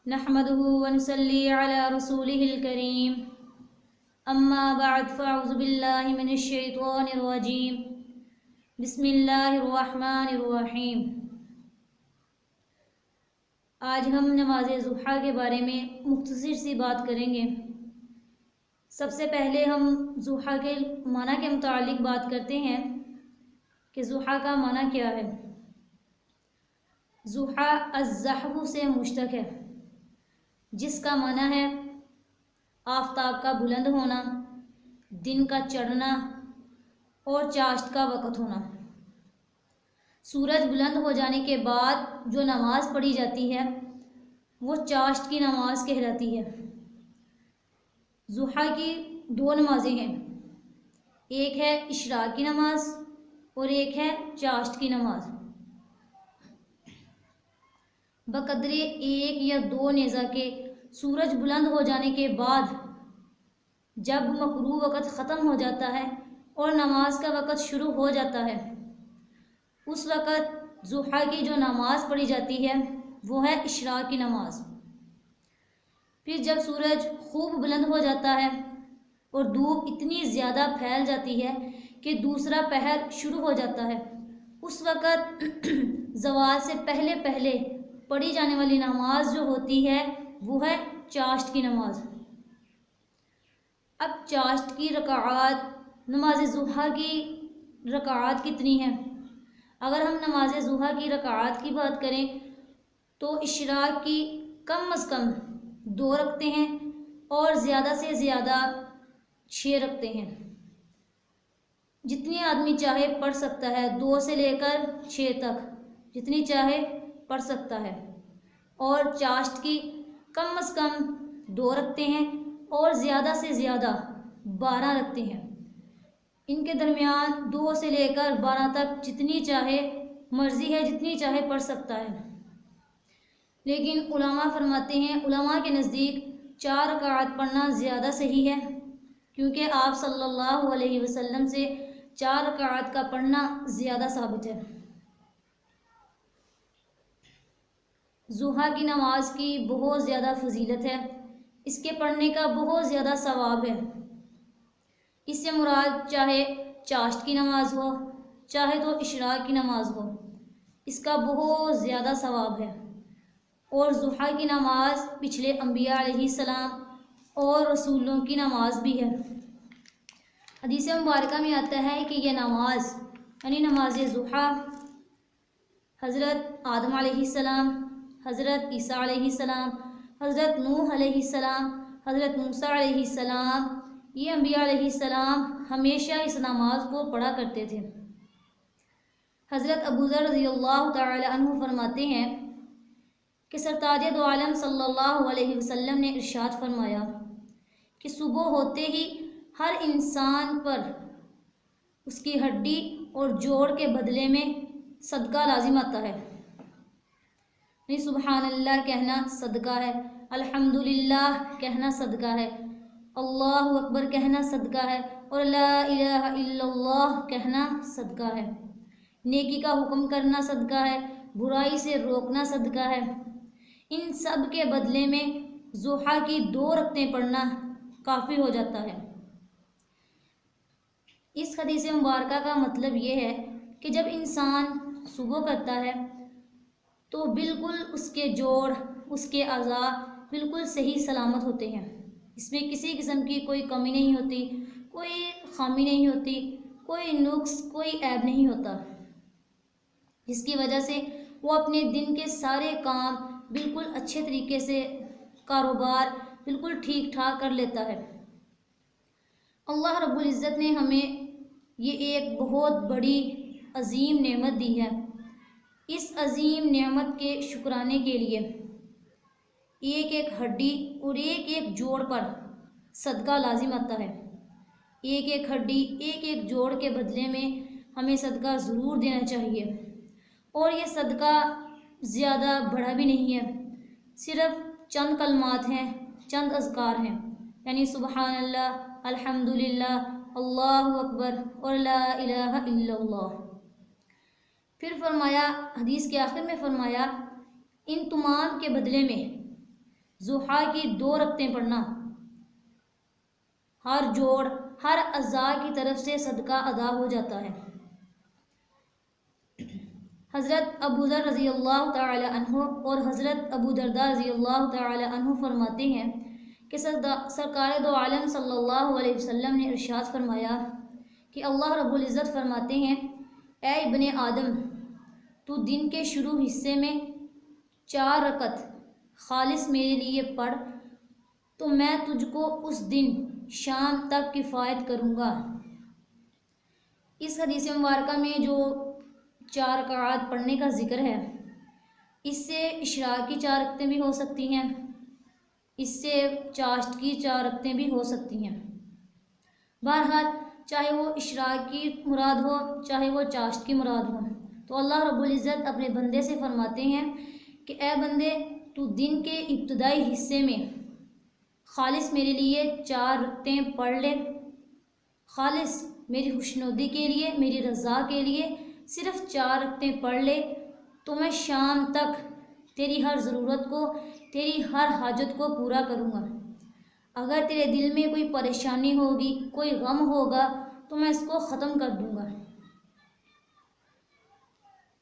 نحمده ونصلي على رسوله الكريم اما بعد فاعوذ بالله من الشیطان الرجیم بسم اللہ الرحمن الرحیم۔ آج ہم نماز ضحیٰ کے بارے میں مختصر سی بات کریں گے۔ سب سے پہلے ہم ضحیٰ کے معنی کے متعلق بات کرتے ہیں کہ ضحیٰ کا معنی کیا ہے۔ ضحیٰ الزحو سے مشتق ہے، جس کا معنی ہے آفتاب کا بلند ہونا، دن کا چڑھنا اور چاشت کا وقت ہونا۔ سورج بلند ہو جانے کے بعد جو نماز پڑھی جاتی ہے وہ چاشت کی نماز کہلاتی ہے۔ ضحیٰ کی دو نمازیں ہیں، ایک ہے اشراق کی نماز اور ایک ہے چاشت کی نماز۔ بقدر ایک یا دو نیزہ کے سورج بلند ہو جانے کے بعد جب مکروہ وقت ختم ہو جاتا ہے اور نماز کا وقت شروع ہو جاتا ہے، اس وقت ضحیٰ کی جو نماز پڑھی جاتی ہے وہ ہے اشراق کی نماز۔ پھر جب سورج خوب بلند ہو جاتا ہے اور دھوپ اتنی زیادہ پھیل جاتی ہے کہ دوسرا پہر شروع ہو جاتا ہے، اس وقت زوال سے پہلے پہلے پڑھی جانے والی نماز جو ہوتی ہے وہ ہے چاشت کی نماز۔ اب چاشت کی رکعات، نماز ضحیٰ کی رکعات کتنی ہیں؟ اگر ہم نماز ضحیٰ کی رکعات کی بات کریں تو اشراق کی کم از کم 2 رکھتے ہیں اور زیادہ سے زیادہ 6 رکھتے ہیں۔ جتنی آدمی چاہے پڑھ سکتا ہے، 2 سے لے کر 6 تک جتنی چاہے پڑھ سکتا ہے۔ اور چاشت کی کم از کم 2 رکھتے ہیں اور زیادہ سے زیادہ 12 رکھتے ہیں۔ ان کے درمیان 2 سے لے کر 12 تک جتنی چاہے مرضی ہے، جتنی چاہے پڑھ سکتا ہے۔ لیکن علماء فرماتے ہیں، علماء کے نزدیک 4 رکعات پڑھنا زیادہ صحیح ہے، کیونکہ آپ صلی اللہ علیہ وسلم سے 4 رکعات کا پڑھنا زیادہ ثابت ہے۔ ضحیٰ کی نماز کی بہت زیادہ فضیلت ہے، اس کے پڑھنے کا بہت زیادہ ثواب ہے۔ اس سے مراد چاہے چاشت کی نماز ہو چاہے تو اشراق کی نماز ہو، اس کا بہت زیادہ ثواب ہے۔ اور ضحیٰ کی نماز پچھلے انبیاء علیہ السلام اور رسولوں کی نماز بھی ہے۔ حدیث مبارکہ میں آتا ہے کہ یہ نماز یعنی نماز ضحیٰ حضرت آدم علیہ السلام، حضرت عیسیٰ علیہ السلام، حضرت نوح علیہ السلام، حضرت موسیٰ علیہ السلام، یہ انبیاء علیہ السلام ہمیشہ اس نماز کو پڑھا کرتے تھے۔ حضرت ابو ذر رضی اللہ تعالی عنہ فرماتے ہیں کہ سرتاج دو عالم صلی اللہ علیہ وسلم نے ارشاد فرمایا کہ صبح ہوتے ہی ہر انسان پر اس کی ہڈی اور جوڑ کے بدلے میں صدقہ لازم آتا ہے۔ سبحان اللہ کہنا صدقہ ہے، الحمدللہ کہنا صدقہ ہے، اللہ اکبر کہنا صدقہ ہے، اور لا الہ الا اللہ کہنا صدقہ ہے۔ نیکی کا حکم کرنا صدقہ ہے، برائی سے روکنا صدقہ ہے۔ ان سب کے بدلے میں ضحیٰ کی 2 رکعتیں پڑھنا کافی ہو جاتا ہے۔ اس حدیث مبارکہ کا مطلب یہ ہے کہ جب انسان صبح کرتا ہے تو بالکل اس کے جوڑ، اس کے اعضاء بالکل صحیح سلامت ہوتے ہیں، اس میں کسی قسم کی کوئی کمی نہیں ہوتی، کوئی خامی نہیں ہوتی، کوئی نقص، کوئی عیب نہیں ہوتا، جس کی وجہ سے وہ اپنے دن کے سارے کام بالکل اچھے طریقے سے، کاروبار بالکل ٹھیک ٹھاک کر لیتا ہے۔ اللہ رب العزت نے ہمیں یہ ایک بہت بڑی عظیم نعمت دی ہے۔ اس عظیم نعمت کے شکرانے کے لیے ایک ایک ہڈی اور ایک ایک جوڑ پر صدقہ لازم آتا ہے۔ ایک ایک ہڈی، ایک ایک جوڑ کے بدلے میں ہمیں صدقہ ضرور دینا چاہیے۔ اور یہ صدقہ زیادہ بڑا بھی نہیں ہے، صرف چند کلمات ہیں، چند اذکار ہیں، یعنی سبحان اللہ، الحمدللہ، اللہ اکبر اور لا الہ الا اللہ۔ پھر فرمایا، حدیث کے آخر میں فرمایا، ان تمام کے بدلے میں ضحیٰ کی 2 رکعتیں پڑھنا ہر جوڑ ہر اعضاء کی طرف سے صدقہ ادا ہو جاتا ہے۔ حضرت ابو ذر رضی اللہ تعالی عنہ اور حضرت ابو درداء رضی اللہ تعالی عنہ فرماتے ہیں کہ سرکار دو عالم صلی اللہ علیہ وسلم نے ارشاد فرمایا کہ اللہ رب العزت فرماتے ہیں، اے ابن آدم، تو دن کے شروع حصے میں 4 رکعت خالص میرے لیے پڑھ تو میں تجھ کو اس دن شام تک کفایت کروں گا۔ اس حدیث مبارکہ میں جو 4 رکعات پڑھنے کا ذکر ہے، اس سے اشراق کی 4 رکعتیں بھی ہو سکتی ہیں، اس سے چاشت کی 4 رکعتیں بھی ہو سکتی ہیں۔ بہرحال چاہے وہ اشراق کی مراد ہو چاہے وہ چاشت کی مراد ہو، تو اللہ رب العزت اپنے بندے سے فرماتے ہیں کہ اے بندے، تو دن کے ابتدائی حصے میں خالص میرے لیے 4 رکعتیں پڑھ لے، خالص میری خوشنودی کے لیے، میری رضا کے لیے صرف 4 رکعتیں پڑھ لے تو میں شام تک تیری ہر ضرورت کو، تیری ہر حاجت کو پورا کروں گا۔ اگر تیرے دل میں کوئی پریشانی ہوگی، کوئی غم ہوگا تو میں اس کو ختم کر دوں گا۔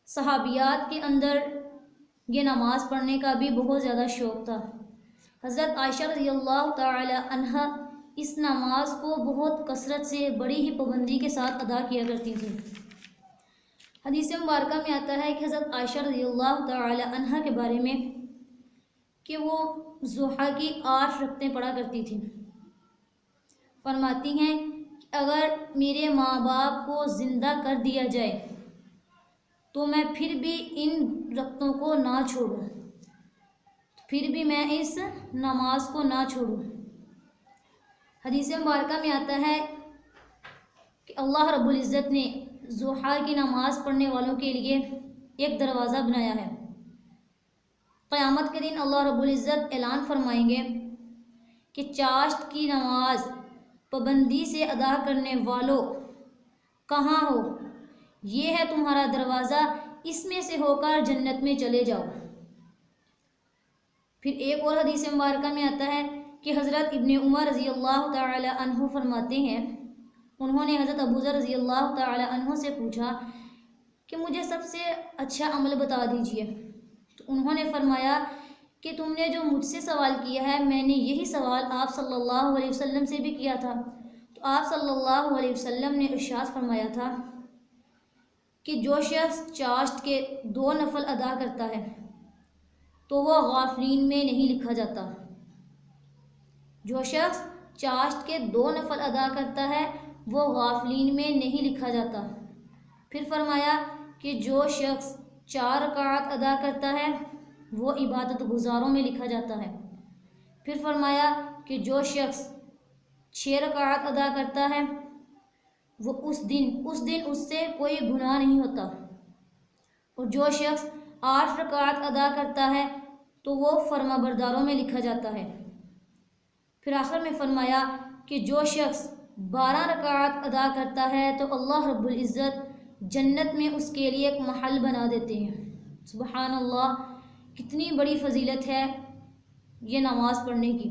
صحابیات کے اندر یہ نماز پڑھنے کا بھی بہت زیادہ شوق تھا۔ حضرت عائشہ رضی اللہ تعالی عنہا اس نماز کو بہت کثرت سے، بڑی ہی پابندی کے ساتھ ادا کیا کرتی تھی۔ حدیث مبارکہ میں آتا ہے کہ حضرت عائشہ رضی اللہ تعالی عنہا کے بارے میں کہ وہ ضحیٰ کی 8 رکعتیں پڑھا کرتی تھیں۔ فرماتی ہیں کہ اگر میرے ماں باپ کو زندہ کر دیا جائے تو میں پھر بھی ان رکعتوں کو نہ چھوڑوں، پھر بھی میں اس نماز کو نہ چھوڑوں۔ حدیث مبارکہ میں آتا ہے کہ اللہ رب العزت نے ضحیٰ کی نماز پڑھنے والوں کے لیے ایک دروازہ بنایا ہے۔ قیامت کے دن اللہ رب العزت اعلان فرمائیں گے کہ چاشت کی نماز پابندی سے ادا کرنے والوں کہاں ہو؟ یہ ہے تمہارا دروازہ، اس میں سے ہو کر جنت میں چلے جاؤ۔ پھر ایک اور حدیث مبارکہ میں آتا ہے کہ حضرت ابن عمر رضی اللہ تعالی عنہ فرماتے ہیں، انہوں نے حضرت ابو ذر رضی اللہ تعالی عنہ سے پوچھا کہ مجھے سب سے اچھا عمل بتا دیجئے، تو انہوں نے فرمایا کہ تم نے جو مجھ سے سوال کیا ہے، میں نے یہی سوال آپ صلی اللہ علیہ وسلم سے بھی کیا تھا۔ تو آپ صلی اللہ علیہ وسلم نے ارشاد فرمایا تھا کہ جو شخص چاشت کے 2 نفل ادا کرتا ہے تو وہ غافلین میں نہیں لکھا جاتا۔ جو شخص چاشت کے 2 نفل ادا کرتا ہے وہ غافلین میں نہیں لکھا جاتا۔ پھر فرمایا کہ جو شخص 4 رکعات ادا کرتا ہے وہ عبادت گزاروں میں لکھا جاتا ہے۔ پھر فرمایا کہ جو شخص 6 رکعات ادا کرتا ہے وہ اس دن اس سے کوئی گناہ نہیں ہوتا، اور جو شخص 8 رکعات ادا کرتا ہے تو وہ فرما برداروں میں لکھا جاتا ہے۔ پھر آخر میں فرمایا کہ جو شخص 12 رکعات ادا کرتا ہے تو اللہ رب العزت جنت میں اس کے لیے ایک محل بنا دیتے ہیں۔ سبحان اللہ، کتنی بڑی فضیلت ہے یہ نماز پڑھنے کی۔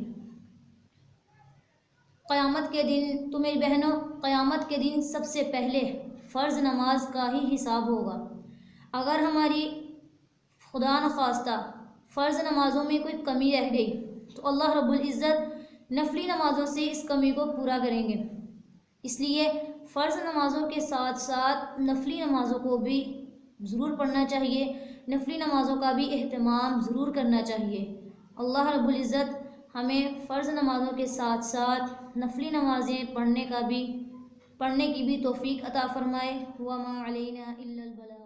قیامت کے دن تو میری بہنوں، قیامت کے دن سب سے پہلے فرض نماز کا ہی حساب ہوگا۔ اگر ہماری خدا نخواستہ فرض نمازوں میں کوئی کمی رہ گئی تو اللہ رب العزت نفلی نمازوں سے اس کمی کو پورا کریں گے۔ اس لیے فرض نمازوں کے ساتھ ساتھ نفلی نمازوں کو بھی ضرور پڑھنا چاہیے، نفلی نمازوں کا بھی اہتمام ضرور کرنا چاہیے۔ اللہ رب العزت ہمیں فرض نمازوں کے ساتھ ساتھ نفلی نمازیں پڑھنے کی بھی توفیق عطا فرمائے۔ وما علینا الا البلاغ۔